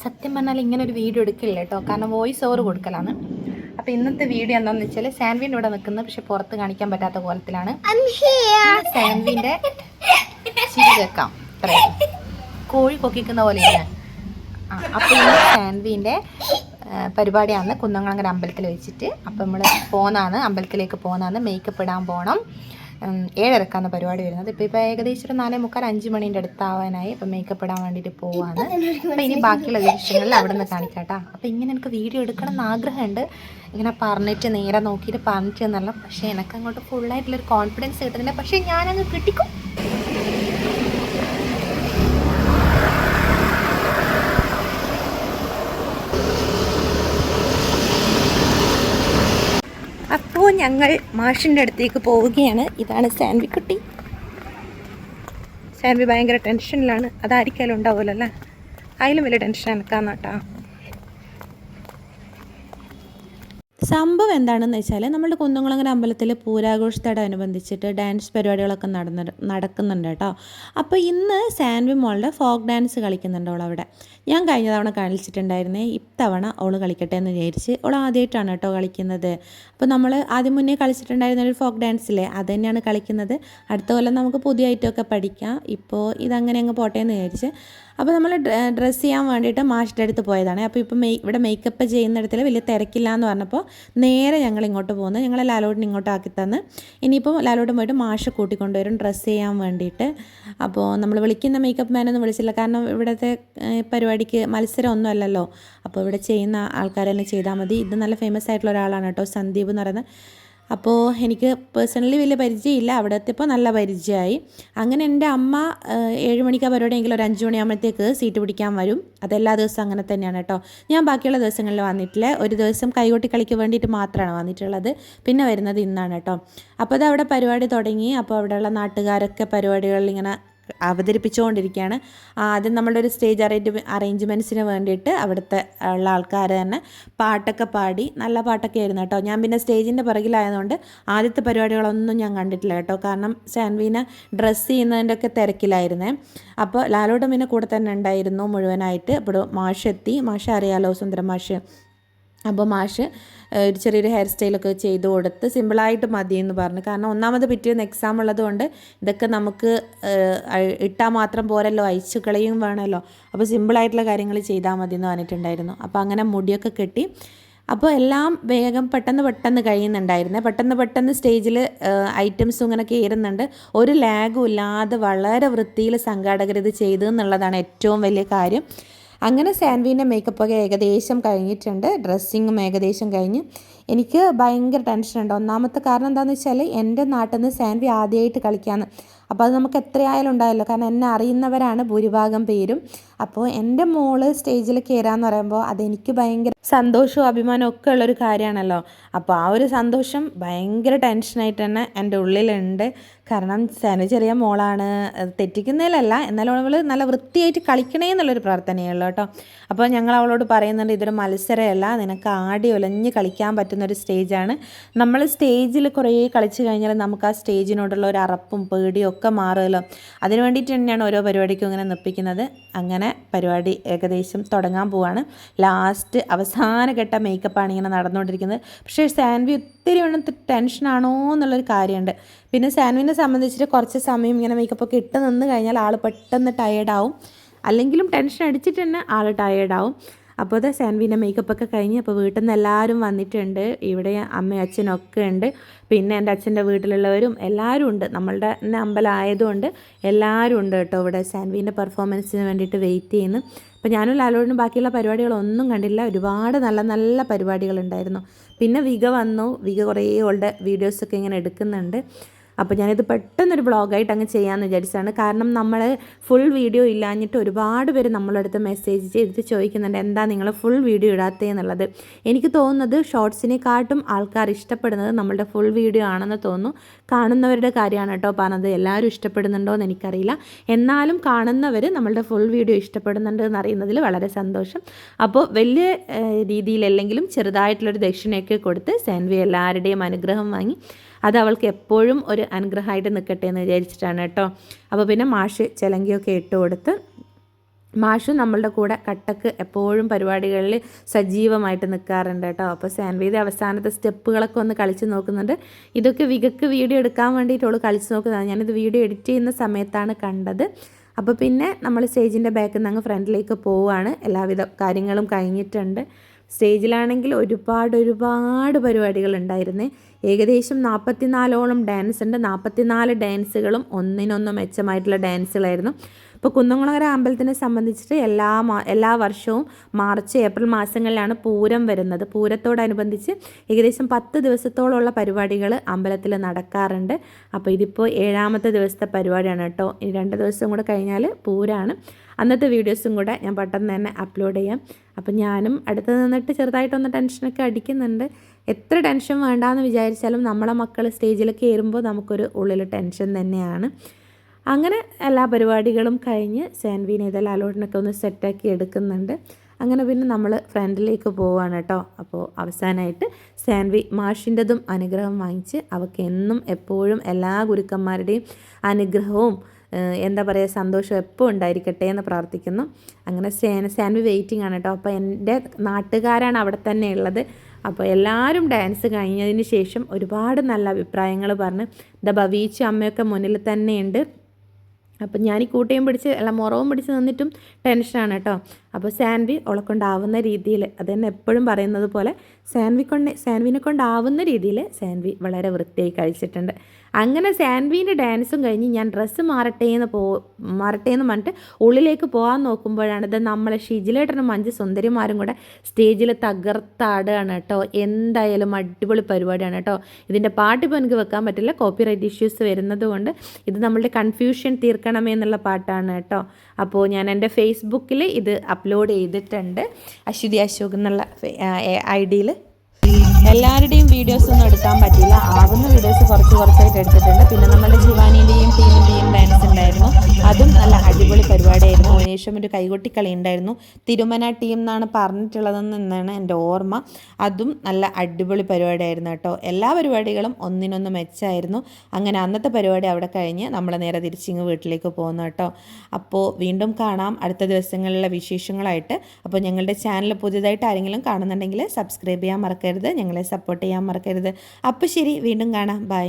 സത്യം പറഞ്ഞാൽ ഇങ്ങനെ ഒരു വീഡിയോ എടുക്കില്ല കേട്ടോ, കാരണം വോയിസ് ഓവർ കൊടുക്കലാണ്. അപ്പോൾ ഇന്നത്തെ വീഡിയോ എന്താണെന്ന് വെച്ചാൽ സാൻവിൻ ഇവിടെ നിൽക്കുന്നത്, പക്ഷെ പുറത്ത് കാണിക്കാൻ പറ്റാത്ത കോലത്തിലാണ്. സാൻവിൻ്റെ ചിരി കേൾക്കാം, കോഴി കൊക്കിക്കുന്ന പോലെയാണ്. അപ്പോൾ ഇന്ന് സാൻവിൻ്റെ പരിപാടിയാണ് കുന്നംകുളങ്ങര അമ്പലത്തിൽ വെച്ചിട്ട്. അപ്പോൾ നമ്മൾ അമ്പലത്തിലേക്ക് പോകുന്നതാണ്, മേക്കപ്പ് ഇടാൻ പോകണം. 7:30 പരിപാടി വരുന്നത്. ഇപ്പോൾ ഏകദേശം ഒരു 4:45 മണീൻ്റെ അടുത്താവാനായി. അപ്പോൾ മേക്കപ്പ് ഇടാൻ വേണ്ടിയിട്ട് പോവാണ്. അപ്പോൾ ഇനി ബാക്കിയുള്ള വിഷയങ്ങളിൽ അവിടെ നിന്ന് കാണിക്കാട്ടോ. അപ്പോൾ ഇങ്ങനെ എനിക്ക് വീഡിയോ എടുക്കണം എന്ന് ആഗ്രഹമുണ്ട്, ഇങ്ങനെ പറഞ്ഞിട്ട് നേരെ നോക്കിയിട്ട് പറഞ്ഞിട്ട് എന്നല്ല. പക്ഷേ എനിക്കങ്ങോട്ട് ഫുള്ളായിട്ടുള്ളൊരു കോൺഫിഡൻസ് കിട്ടുന്നില്ല. പക്ഷേ ഞാനങ്ങ് കിട്ടിക്കും. അപ്പോൾ ഞങ്ങൾ മാഷിൻ്റെ അടുത്തേക്ക് പോവുകയാണ്. ഇതാണ് സാൻവി കുട്ടി. സാൻവി ഭയങ്കര ടെൻഷനിലാണ്. അതായിരിക്കാലും ഉണ്ടാവുമല്ലോ അല്ലേ, അതിലും വലിയ ടെൻഷൻ എനിക്കാന്ന് കേട്ടോ. സംഭവം എന്താണെന്ന് വെച്ചാൽ നമ്മുടെ കുന്നംകുളങ്ങര അമ്പലത്തിൽ പൂരാഘോഷത്തോടനുബന്ധിച്ചിട്ട് ഡാൻസ് പരിപാടികളൊക്കെ നടക്കുന്നുണ്ട് കേട്ടോ. അപ്പോൾ ഇന്ന് സാൻവി മോളുടെ ഫോക്ക് ഡാൻസ് കളിക്കുന്നുണ്ട് അവളവിടെ. ഞാൻ കഴിഞ്ഞ തവണ കളിച്ചിട്ടുണ്ടായിരുന്നേ, ഇത്തവണ അവൾ കളിക്കട്ടെ എന്ന് വിചാരിച്ച്. അവൾ ആദ്യമായിട്ടാണ് കേട്ടോ കളിക്കുന്നത്. അപ്പോൾ നമ്മൾ ആദ്യം മുന്നേ കളിച്ചിട്ടുണ്ടായിരുന്ന ഒരു ഫോക്ക് ഡാൻസില്ലേ, അത് തന്നെയാണ് കളിക്കുന്നത്. അടുത്ത കൊല്ലം നമുക്ക് പുതിയ ഐറ്റമൊക്കെ പഠിക്കാം. ഇപ്പോൾ ഇതങ്ങനെ അങ്ങ് പോട്ടെ എന്ന് വിചാരിച്ച്. അപ്പോൾ നമ്മൾ ഡ്രസ്സ് ചെയ്യാൻ വേണ്ടിയിട്ട് മാഷിൻ്റെ അടുത്ത് പോയതാണ്. അപ്പോൾ ഇപ്പോൾ ഇവിടെ മേക്കപ്പ് ചെയ്യുന്നിടത്തിൽ വലിയ തിരക്കില്ല എന്ന് പറഞ്ഞപ്പോൾ നേരെ ഞങ്ങൾ ഇങ്ങോട്ട് പോകുന്നു. ഞങ്ങളെ ലാലോട്ടിന് ഇങ്ങോട്ട് ആക്കി തന്ന്. ഇനിയിപ്പോൾ ലാലോട്ടും പോയിട്ട് മാഷ് കൂട്ടിക്കൊണ്ടുവരും ഡ്രസ്സ് ചെയ്യാൻ വേണ്ടിയിട്ട്. അപ്പോൾ നമ്മൾ വിളിക്കുന്ന മേക്കപ്പ് മാനൊന്നും വിളിച്ചില്ല, കാരണം ഇവിടുത്തെ പരിപാടിക്ക് മത്സരം ഒന്നും അല്ലല്ലോ. അപ്പോൾ ഇവിടെ ചെയ്യുന്ന ആൾക്കാർ തന്നെ ചെയ്താൽ മതി. ഇത് നല്ല ഫേമസ് ആയിട്ടുള്ള ഒരാളാണ് കേട്ടോ, സന്ദീപ് എന്ന് പറയുന്നത്. അപ്പോൾ എനിക്ക് പേഴ്സണലി വലിയ പരിചയമില്ല, അവിടെ എത്തിയപ്പോൾ നല്ല പരിചയമായി. അങ്ങനെ എൻ്റെ അമ്മ 7 മണിക്കാണ് പരിപാടിയെങ്കിൽ ഒരു 5 മണിയാകുമ്പോഴത്തേക്ക് സീറ്റ് പിടിക്കാൻ വരും. അതെല്ലാ ദിവസവും അങ്ങനെ തന്നെയാണ് കേട്ടോ. ഞാൻ ബാക്കിയുള്ള ദിവസങ്ങളിൽ വന്നിട്ടില്ല. ഒരു ദിവസം കൈകൊട്ടി കളിക്ക് വേണ്ടിയിട്ട് മാത്രമാണ് വന്നിട്ടുള്ളത്. പിന്നെ വരുന്നത് ഇന്നാണ് കേട്ടോ. അപ്പോൾ അത് അവിടെ പരിപാടി തുടങ്ങി. അപ്പോൾ അവിടെയുള്ള നാട്ടുകാരൊക്കെ പരിപാടികളിൽ ഇങ്ങനെ അവതരിപ്പിച്ചുകൊണ്ടിരിക്കുകയാണ്. ആദ്യം നമ്മളുടെ ഒരു സ്റ്റേജ് അറേഞ്ച്മെൻറ്റ്സിന് വേണ്ടിയിട്ട് അവിടുത്തെ ഉള്ള ആൾക്കാർ തന്നെ പാട്ടൊക്കെ പാടി, നല്ല പാട്ടൊക്കെ ആയിരുന്നു കേട്ടോ. ഞാൻ പിന്നെ സ്റ്റേജിൻ്റെ പിറകിലായതുകൊണ്ട് ആദ്യത്തെ പരിപാടികളൊന്നും ഞാൻ കണ്ടിട്ടില്ല കേട്ടോ, കാരണം സാൻവീനെ ഡ്രസ്സ് ചെയ്യുന്നതിൻ്റെ ഒക്കെ തിരക്കിലായിരുന്നേ. അപ്പോൾ ലാലോട്ടം പിന്നെ കൂടെ തന്നെ ഉണ്ടായിരുന്നു മുഴുവനായിട്ട്. അപ്പോൾ മാഷ് എത്തി. മാഷ് അറിയാലോ, സുന്ദരം മാഷ്. അപ്പോൾ മാഷ് ഒരു ചെറിയൊരു ഹെയർ സ്റ്റൈലൊക്കെ ചെയ്ത് കൊടുത്ത് സിമ്പിളായിട്ട് മതി എന്ന് പറഞ്ഞു. കാരണം ഒന്നാമത് പിറ്റേന്ന് എക്സാം ഉള്ളതുകൊണ്ട് ഇതൊക്കെ നമുക്ക് ഇട്ടാൽ മാത്രം പോരല്ലോ, അയച്ചു കളയും വേണമല്ലോ. അപ്പോൾ സിമ്പിളായിട്ടുള്ള കാര്യങ്ങൾ ചെയ്താൽ മതി എന്ന് പറഞ്ഞിട്ടുണ്ടായിരുന്നു. അപ്പോൾ അങ്ങനെ മുടിയൊക്കെ കെട്ടി. അപ്പോൾ എല്ലാം വേഗം പെട്ടെന്ന് കഴിയുന്നുണ്ടായിരുന്നേ. പെട്ടെന്ന് സ്റ്റേജിൽ ഐറ്റംസും ഇങ്ങനെ കയറുന്നുണ്ട്. ഒരു ലാഗും ഇല്ലാതെ വളരെ വൃത്തിയിൽ സംഘാടകർ ഇത് ചെയ്തു എന്നുള്ളതാണ് ഏറ്റവും വലിയ കാര്യം. അങ്ങനെ സാൻവീൻ്റെ മേക്കപ്പൊക്കെ ഏകദേശം കഴിഞ്ഞിട്ടുണ്ട്, ഡ്രസ്സിങ്ങും ഏകദേശം കഴിഞ്ഞ്. എനിക്ക് ഭയങ്കര ടെൻഷനുണ്ട്. ഒന്നാമത്തെ കാരണം എന്താണെന്ന് വെച്ചാൽ എൻ്റെ നാട്ടിൽ നിന്ന് സാൻവി ആദ്യമായിട്ട് കളിക്കാമെന്ന്. അപ്പോൾ അത് നമുക്ക് എത്രയായാലും ഉണ്ടായല്ലോ, കാരണം എന്നെ അറിയുന്നവരാണ് ഭൂരിഭാഗം പേരും. അപ്പോൾ എൻ്റെ മോള് സ്റ്റേജിൽ കയറാമെന്ന് പറയുമ്പോൾ അതെനിക്ക് ഭയങ്കര സന്തോഷവും അഭിമാനവും ഒക്കെ ഉള്ളൊരു കാര്യമാണല്ലോ. അപ്പോൾ ആ ഒരു സന്തോഷം ഭയങ്കര ടെൻഷനായിട്ട് തന്നെ എൻ്റെ ഉള്ളിലുണ്ട്. കാരണം സാൻവി ചെറിയ മോളാണ്, തെറ്റിക്കുന്നതിലല്ല, എന്നാലും അവൾ നല്ല വൃത്തിയായിട്ട് കളിക്കണേ എന്നുള്ളൊരു പ്രാർത്ഥനയുള്ളൂ കേട്ടോ. അപ്പോൾ ഞങ്ങൾ അവളോട് പറയുന്നുണ്ട്, ഇതൊരു മത്സരമല്ല, നിനക്ക് ആടി ഒലഞ്ഞ് കളിക്കാൻ പറ്റുന്നൊരു സ്റ്റേജാണ്. നമ്മൾ സ്റ്റേജിൽ കുറേ കളിച്ച് കഴിഞ്ഞാൽ നമുക്ക് ആ സ്റ്റേജിനോടുള്ള ഒരു അറപ്പും പേടിയും ഒക്കെ മാറുമല്ലോ. അതിന് വേണ്ടിയിട്ട് തന്നെയാണ് ഓരോ പരിപാടിക്കും ഇങ്ങനെ നിർപ്പിക്കുന്നത്. അങ്ങനെ പരിപാടി ഏകദേശം തുടങ്ങാൻ പോവാണ്. ലാസ്റ്റ് അവസാന ഘട്ട മേക്കപ്പാണ് ഇങ്ങനെ നടന്നുകൊണ്ടിരിക്കുന്നത്. പക്ഷേ സാൻവി ഒത്തിരി ടെൻഷനാണോ എന്നുള്ളൊരു കാര്യമുണ്ട്. പിന്നെ സാൻവിനെ സംബന്ധിച്ചിട്ട് കുറച്ച് സമയം ഇങ്ങനെ മേക്കപ്പൊക്കെ ഇട്ട് നിന്ന് കഴിഞ്ഞാൽ ആൾ പെട്ടെന്ന് ടയേർഡാവും. അല്ലെങ്കിലും ടെൻഷൻ അടിച്ചിട്ട് തന്നെ ആൾ ടയേർഡാവും. അപ്പോൾ അത് സാൻവിൻ്റെ മേക്കപ്പൊക്കെ കഴിഞ്ഞ് അപ്പോൾ വീട്ടിൽ നിന്ന് എല്ലാവരും വന്നിട്ടുണ്ട്. ഇവിടെ അമ്മയും അച്ഛനൊക്കെ ഉണ്ട്. പിന്നെ എൻ്റെ അച്ഛൻ്റെ വീട്ടിലുള്ളവരും എല്ലാവരും ഉണ്ട്. നമ്മളുടെ അമ്പലം ആയതുകൊണ്ട് എല്ലാവരും ഉണ്ട് കേട്ടോ ഇവിടെ സാൻവിൻ്റെ പെർഫോമൻസിന് വേണ്ടിയിട്ട് വെയിറ്റ് ചെയ്യുന്നു. അപ്പോൾ ഞാനും ലാലോടിനും ബാക്കിയുള്ള പരിപാടികളൊന്നും കണ്ടില്ല. ഒരുപാട് നല്ല പരിപാടികളുണ്ടായിരുന്നു. പിന്നെ വിക വന്നു. വിക കുറേ ഓളുടെ വീഡിയോസൊക്കെ ഇങ്ങനെ എടുക്കുന്നുണ്ട്. അപ്പോൾ ഞാനിത് പെട്ടെന്നൊരു വ്ളോഗായിട്ട് അങ്ങ് ചെയ്യാമെന്ന് വിചാരിച്ചതാണ്. കാരണം നമ്മൾ ഫുൾ വീഡിയോ ഇല്ലാഞ്ഞിട്ട് ഒരുപാട് പേര് നമ്മളടുത്ത് മെസ്സേജ് ചെയ്തിട്ട് ചോദിക്കുന്നുണ്ട്, എന്താ നിങ്ങൾ ഫുൾ വീഡിയോ ഇടാത്തേ എന്നുള്ളത്. എനിക്ക് തോന്നുന്നത് ഷോർട്സിനെക്കാട്ടും ആൾക്കാർ ഇഷ്ടപ്പെടുന്നത് നമ്മളുടെ ഫുൾ വീഡിയോ ആണെന്ന് തോന്നുന്നു. കാണുന്നവരുടെ കാര്യമാണ് കേട്ടോ പറഞ്ഞത്. എല്ലാവരും ഇഷ്ടപ്പെടുന്നുണ്ടോ എന്ന് എനിക്കറിയില്ല. എന്നാലും കാണുന്നവർ നമ്മളുടെ ഫുൾ വീഡിയോ ഇഷ്ടപ്പെടുന്നുണ്ട് എന്നറിയുന്നതിൽ വളരെ സന്തോഷം. അപ്പോൾ വലിയ രീതിയിലല്ലെങ്കിലും ചെറുതായിട്ടുള്ളൊരു ദക്ഷിണയൊക്കെ കൊടുത്ത് സാൻവി എല്ലാവരുടെയും അനുഗ്രഹം വാങ്ങി. അത് അവൾക്ക് എപ്പോഴും ഒരു അനുഗ്രഹമായിട്ട് നിൽക്കട്ടെ എന്ന് വിചാരിച്ചിട്ടാണ് കേട്ടോ. അപ്പോൾ പിന്നെ മാഷ് ചിലങ്കിയൊക്കെ ഇട്ട് കൊടുത്ത് മാഷും നമ്മളുടെ കൂടെ കട്ടക്ക് എപ്പോഴും പരിപാടികളിൽ സജീവമായിട്ട് നിൽക്കാറുണ്ട് കേട്ടോ. അപ്പോൾ സാൻവിയുടെ അവസാനത്തെ സ്റ്റെപ്പുകളൊക്കെ ഒന്ന് കളിച്ച് നോക്കുന്നുണ്ട്. ഇതൊക്കെ വികക്ക് വീഡിയോ എടുക്കാൻ വേണ്ടിയിട്ടുള്ളൂ കളിച്ച് നോക്കുന്നതാണ്. ഞാനിത് വീഡിയോ എഡിറ്റ് ചെയ്യുന്ന സമയത്താണ് കണ്ടത്. അപ്പോൾ പിന്നെ നമ്മൾ സ്റ്റേജിൻ്റെ ബാക്കിൽ നിന്ന് അങ്ങ് ഫ്രണ്ടിലേക്ക് പോവുകയാണ്. എല്ലാവിധ കാര്യങ്ങളും കഴിഞ്ഞിട്ടുണ്ട്. സ്റ്റേജിലാണെങ്കിൽ ഒരുപാട് പരിപാടികളുണ്ടായിരുന്നേ. ഏകദേശം 44ഓളം ഡാൻസ് ഉണ്ട്. 44 ഡാൻസുകളും ഒന്നിനൊന്ന് മെച്ചമായിട്ടുള്ള ഡാൻസുകളായിരുന്നു. ഇപ്പോൾ കുന്നംകുളങ്ങര അമ്പലത്തിനെ സംബന്ധിച്ചിട്ട് എല്ലാ വർഷവും മാർച്ച് ഏപ്രിൽ മാസങ്ങളിലാണ് പൂരം വരുന്നത്. പൂരത്തോടനുബന്ധിച്ച് ഏകദേശം 10 ദിവസത്തോളമുള്ള പരിപാടികൾ അമ്പലത്തിൽ നടക്കാറുണ്ട്. അപ്പോൾ ഇതിപ്പോൾ 7ാമത്തെ ദിവസത്തെ പരിപാടിയാണ് കേട്ടോ. ഇനി 2 ദിവസം കൂടെ കഴിഞ്ഞാൽ പൂരമാണ്. അന്നത്തെ വീഡിയോസും കൂടെ ഞാൻ പെട്ടെന്ന് തന്നെ അപ്ലോഡ് ചെയ്യാം. അപ്പം ഞാനും അടുത്ത് നിന്നിട്ട് ചെറുതായിട്ടൊന്ന് ടെൻഷനൊക്കെ അടിക്കുന്നുണ്ട്. എത്ര ടെൻഷൻ വേണ്ടാന്ന് വിചാരിച്ചാലും നമ്മളെ മക്കൾ സ്റ്റേജിൽ കയറുമ്പോൾ നമുക്കൊരു ഉള്ളിൽ ടെൻഷൻ തന്നെയാണ്. അങ്ങനെ എല്ലാ പരിപാടികളും കഴിഞ്ഞ് സാൻവിനെ ഇതെല്ലാം അലോട്ടിനൊക്കെ ഒന്ന് സെറ്റാക്കി എടുക്കുന്നുണ്ട്. അങ്ങനെ പിന്നെ നമ്മൾ ഫ്രണ്ടിലേക്ക് പോവുകയാണ് കേട്ടോ. അപ്പോൾ അവസാനമായിട്ട് സാൻവി മാഷിൻ്റെതും അനുഗ്രഹം വാങ്ങിച്ച് അവൾക്ക് എന്നും എപ്പോഴും എല്ലാ ഗുരുക്കന്മാരുടെയും അനുഗ്രഹവും എന്താ പറയുക സന്തോഷം എപ്പോൾ ഉണ്ടായിരിക്കട്ടെ എന്ന് പ്രാർത്ഥിക്കുന്നു. അങ്ങനെ സാൻവി വെയിറ്റിംഗ് ആണ് കേട്ടോ. അപ്പോൾ എൻ്റെ നാട്ടുകാരാണ് അവിടെ തന്നെ ഉള്ളത്. അപ്പോൾ എല്ലാവരും ഡാൻസ് കഴിഞ്ഞതിന് ശേഷം ഒരുപാട് നല്ല അഭിപ്രായങ്ങൾ പറഞ്ഞ് ഭവീച്ചു അമ്മയൊക്കെ മുന്നിൽ തന്നെയുണ്ട്. അപ്പം ഞാൻ ഈ കൂട്ടയും പിടിച്ച് മുറവും പിടിച്ച് നിന്നിട്ടും ടെൻഷനാണ് കേട്ടോ. അപ്പോൾ സാൻവി അവളെക്കൊണ്ടാവുന്ന രീതിയിൽ അത് തന്നെ എപ്പോഴും പറയുന്നത് പോലെ സാൻവിനെ കൊണ്ടാവുന്ന രീതിയിൽ സാൻവി വളരെ വൃത്തിയായി കഴിച്ചിട്ടുണ്ട്. അങ്ങനെ സാൻവീൻ്റെ ഡാൻസും കഴിഞ്ഞ് ഞാൻ ഡ്രസ്സ് മാറട്ടെ എന്ന് പറഞ്ഞിട്ട് ഉള്ളിലേക്ക് പോകാൻ നോക്കുമ്പോഴാണ് ഇത് നമ്മളെ ഷിജിലേട്ടനും 5 സുന്ദരിമാരും കൂടെ സ്റ്റേജിൽ തകർത്താടുകയാണ് കേട്ടോ. എന്തായാലും അടിപൊളി പരിപാടിയാണ് കേട്ടോ. ഇതിൻ്റെ പാട്ടിപ്പോൾ എനിക്ക് വെക്കാൻ പറ്റില്ല, കോപ്പിറൈറ്റ് ഇഷ്യൂസ് വരുന്നത് കൊണ്ട്. ഇത് നമ്മളുടെ കൺഫ്യൂഷൻ തീർക്കണമേ എന്നുള്ള പാട്ടാണ് കേട്ടോ. അപ്പോൾ ഞാൻ എൻ്റെ ഫേസ്ബുക്കിൽ ഇത് അപ്ലോഡ് ചെയ്തിട്ടുണ്ട്. അശ്വതി അശോക് എന്നുള്ള ID-യിൽ. എല്ലാവരുടെയും വീഡിയോസ് ഒന്നും എടുക്കാൻ പറ്റില്ല. ആവുന്ന വീഡിയോസ് കുറച്ചായിട്ട് എടുത്തിട്ടുണ്ട്. പിന്നെ നമ്മുടെ ശിവാനിൻ്റെയും ടീമിൻ്റെയും ഡാൻസ് ഉണ്ടായിരുന്നു. അതും നല്ല അടിപൊളി പരിപാടിയായിരുന്നു. അതിനുശേഷം ഒരു കൈകൊട്ടിക്കളി ഉണ്ടായിരുന്നു. തിരുമന ടീം എന്നാണ് പറഞ്ഞിട്ടുള്ളതെന്നാണ് എൻ്റെ ഓർമ്മ. അതും നല്ല അടിപൊളി പരിപാടിയായിരുന്നു കേട്ടോ. എല്ലാ പരിപാടികളും ഒന്നിനൊന്ന് മെച്ചമായിരുന്നു. അങ്ങനെ അന്നത്തെ പരിപാടി അവിടെ കഴിഞ്ഞ് നമ്മൾ നേരെ തിരിച്ചിങ്ങ് വീട്ടിലേക്ക് പോകുന്നു കേട്ടോ. അപ്പോൾ വീണ്ടും കാണാം അടുത്ത ദിവസങ്ങളിലെ വിശേഷങ്ങളായിട്ട്. അപ്പോൾ ഞങ്ങളുടെ ചാനൽ പുതിയതായിട്ട് ആരെങ്കിലും കാണുന്നുണ്ടെങ്കിൽ സബ്സ്ക്രൈബ് ചെയ്യാൻ മറക്കരുത്. ഞങ്ങളെ സപ്പോർട്ട് ചെയ്യാൻ മറക്കരുത്. അപ്പോൾ ശരി, വീണ്ടും കാണാം. ബൈ.